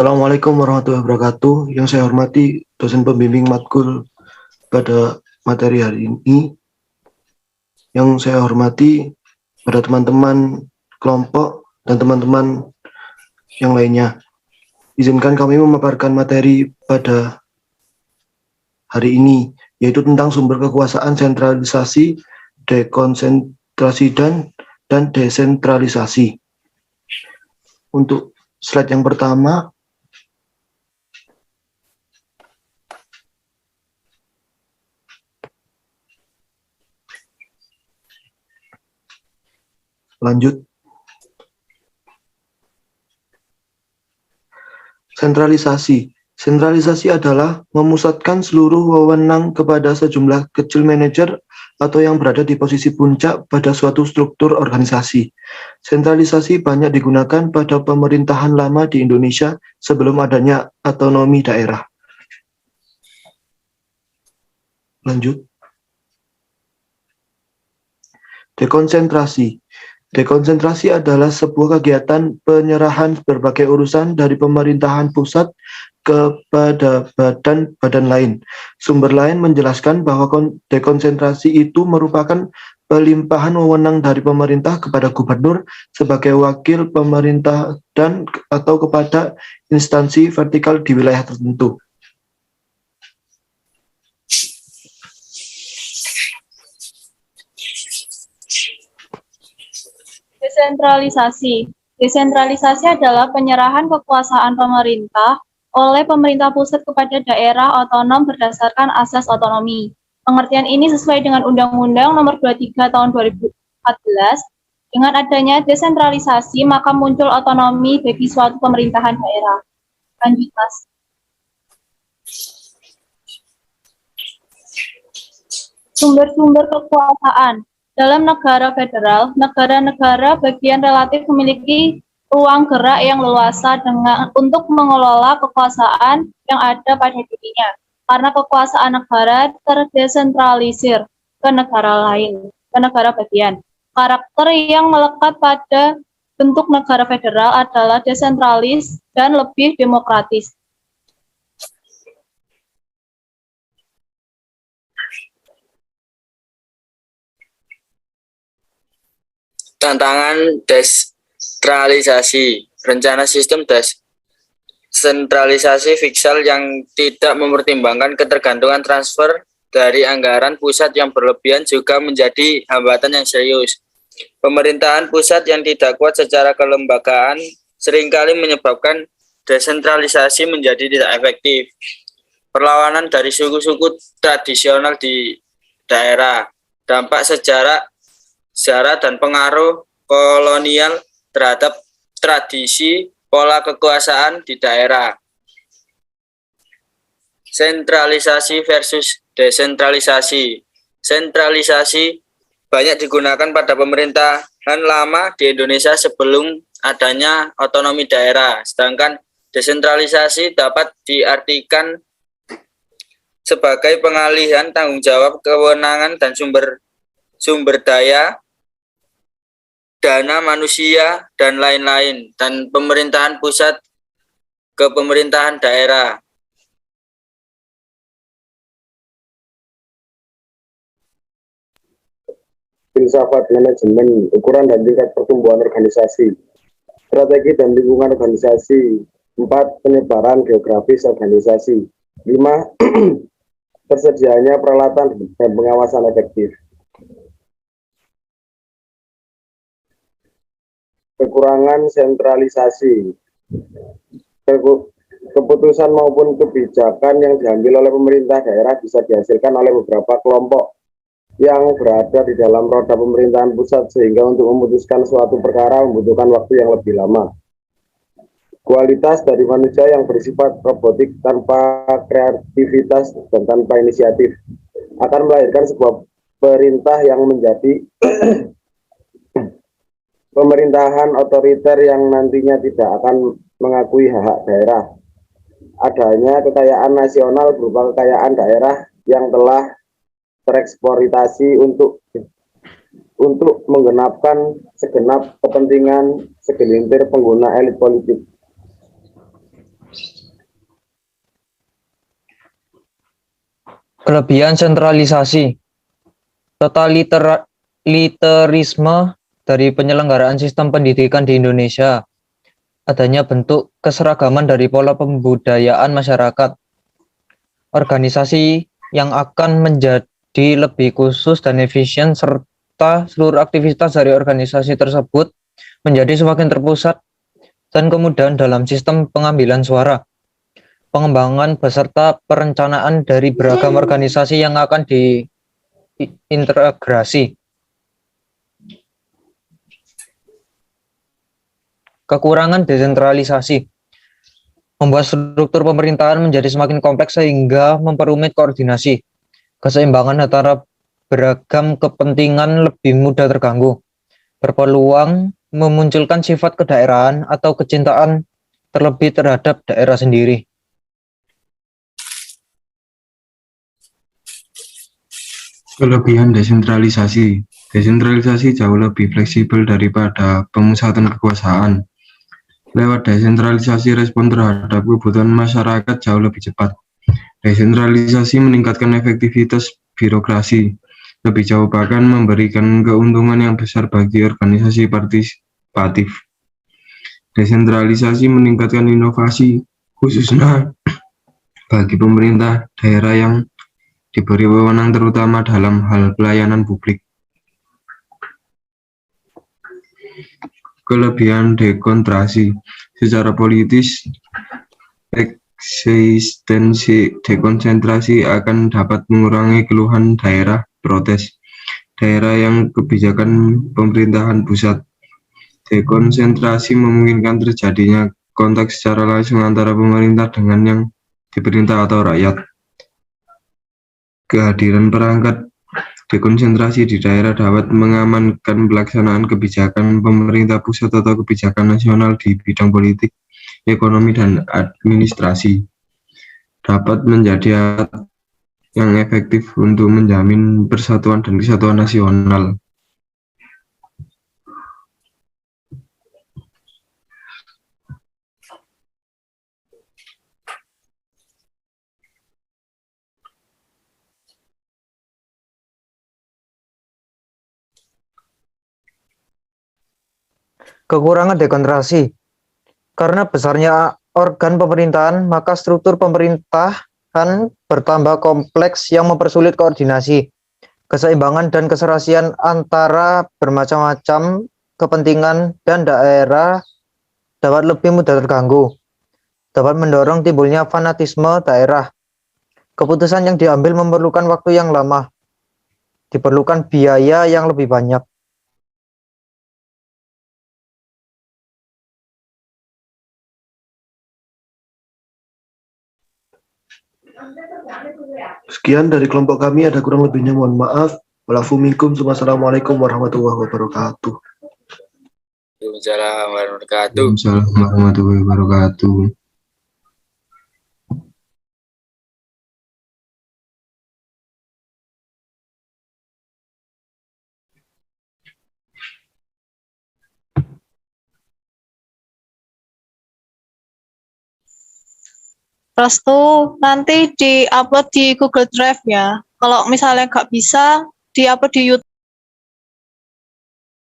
Assalamualaikum warahmatullahi wabarakatuh. Yang saya hormati dosen pembimbing matkul pada materi hari ini. Yang saya hormati pada teman-teman kelompok dan teman-teman yang lainnya. Izinkan kami memaparkan materi pada hari ini, yaitu tentang sumber kekuasaan, sentralisasi, dekonsentrasi, dan desentralisasi. Untuk slide yang pertama, lanjut. Sentralisasi. Sentralisasi adalah memusatkan seluruh wewenang kepada sejumlah kecil manajer atau yang berada di posisi puncak pada suatu struktur organisasi. Sentralisasi banyak digunakan pada pemerintahan lama di Indonesia sebelum adanya otonomi daerah. Lanjut. Dekonsentrasi. Dekonsentrasi adalah sebuah kegiatan penyerahan berbagai urusan dari pemerintahan pusat kepada badan-badan lain. Sumber lain menjelaskan bahwa dekonsentrasi itu merupakan pelimpahan wewenang dari pemerintah kepada gubernur sebagai wakil pemerintah dan atau kepada instansi vertikal di wilayah tertentu. Desentralisasi. Desentralisasi adalah penyerahan kekuasaan pemerintah oleh pemerintah pusat kepada daerah otonom berdasarkan asas otonomi. Pengertian ini sesuai dengan Undang-Undang Nomor 23 Tahun 2014. Dengan adanya desentralisasi, maka muncul otonomi bagi suatu pemerintahan daerah. Lanjut, Mas. Sumber-sumber kekuasaan. Dalam negara federal, negara-negara bagian relatif memiliki ruang gerak yang leluasa untuk mengelola kekuasaan yang ada pada dirinya, karena kekuasaan negara terdesentralisir ke negara lain, ke negara bagian. Karakter yang melekat pada bentuk negara federal adalah desentralis dan lebih demokratis. Tantangan desentralisasi. Rencana sistem desentralisasi fiskal yang tidak mempertimbangkan ketergantungan transfer dari anggaran pusat yang berlebihan juga menjadi hambatan yang serius. Pemerintahan pusat yang tidak kuat secara kelembagaan seringkali menyebabkan desentralisasi menjadi tidak efektif. Perlawanan dari suku-suku tradisional di daerah, dampak sejarah dan pengaruh kolonial terhadap tradisi pola kekuasaan di daerah. Sentralisasi versus desentralisasi. Sentralisasi banyak digunakan pada pemerintahan lama di Indonesia sebelum adanya otonomi daerah, sedangkan desentralisasi dapat diartikan sebagai pengalihan tanggung jawab, kewenangan, dan sumber daya, dana manusia, dan lain-lain, dan pemerintahan pusat ke pemerintahan daerah. Filsafat manajemen, ukuran dan tingkat pertumbuhan organisasi, strategi dan lingkungan organisasi. 4. Penyebaran geografis organisasi. 5. Tersedianya peralatan dan pengawasan efektif. Kekurangan sentralisasi. Keputusan maupun kebijakan yang diambil oleh pemerintah daerah bisa dihasilkan oleh beberapa kelompok yang berada di dalam roda pemerintahan pusat, sehingga untuk memutuskan suatu perkara membutuhkan waktu yang lebih lama. Kualitas dari manusia yang bersifat robotik tanpa kreativitas dan tanpa inisiatif akan melahirkan sebuah perintah yang menjadi pemerintahan otoriter yang nantinya tidak akan mengakui hak-hak daerah. Adanya kekayaan nasional berupa kekayaan daerah yang telah tereksploitasi untuk menggenapkan segenap kepentingan segelintir pengguna elit politik. Kelebihan sentralisasi. Totalitarisme dari penyelenggaraan sistem pendidikan di Indonesia. Adanya bentuk keseragaman dari pola pembudayaan masyarakat. Organisasi yang akan menjadi lebih khusus dan efisien serta seluruh aktivitas dari organisasi tersebut menjadi semakin terpusat dan kemudahan dalam sistem pengambilan suara. Pengembangan beserta perencanaan dari beragam organisasi yang akan diintegrasi. Kekurangan desentralisasi. Membuat struktur pemerintahan menjadi semakin kompleks sehingga memperumit koordinasi. Keseimbangan antara beragam kepentingan lebih mudah terganggu. Berpeluang memunculkan sifat kedaerahan atau kecintaan terlebih terhadap daerah sendiri. Kelebihan desentralisasi. Desentralisasi jauh lebih fleksibel daripada pemusatan kekuasaan. Lewat desentralisasi, respon terhadap kebutuhan masyarakat jauh lebih cepat. Desentralisasi meningkatkan efektivitas birokrasi. Lebih jauh bahkan memberikan keuntungan yang besar bagi organisasi partisipatif. Desentralisasi meningkatkan inovasi, khususnya bagi pemerintah daerah yang diberi wewenang terutama dalam hal pelayanan publik. Kelebihan dekonsentrasi. Secara politis, eksistensi dekonsentrasi akan dapat mengurangi keluhan daerah protes, daerah yang kebijakan pemerintahan pusat. Dekonsentrasi memungkinkan terjadinya kontak secara langsung antara pemerintah dengan yang diperintah atau rakyat. Kehadiran perangkat dekonsentrasi di daerah dapat mengamankan pelaksanaan kebijakan pemerintah pusat atau kebijakan nasional di bidang politik, ekonomi, dan administrasi. Dapat menjadi alat yang efektif untuk menjamin persatuan dan kesatuan nasional. Kekurangan dekonsentrasi. Karena besarnya organ pemerintahan, maka struktur pemerintahan bertambah kompleks yang mempersulit koordinasi. Keseimbangan dan keserasian antara bermacam-macam kepentingan dan daerah dapat lebih mudah terganggu. Dapat mendorong timbulnya fanatisme daerah. Keputusan yang diambil memerlukan waktu yang lama. Diperlukan biaya yang lebih banyak. Sekian dari kelompok kami, ada kurang lebihnya mohon maaf. Walafu minkum, wassalamualaikum warahmatullahi wabarakatuh. Waalaikumsalam warahmatullahi wabarakatuh. Waalaikumsalam warahmatullahi wabarakatuh. Restu nanti di-upload di Google Drive ya. Kalau misalnya nggak bisa, di-upload di YouTube.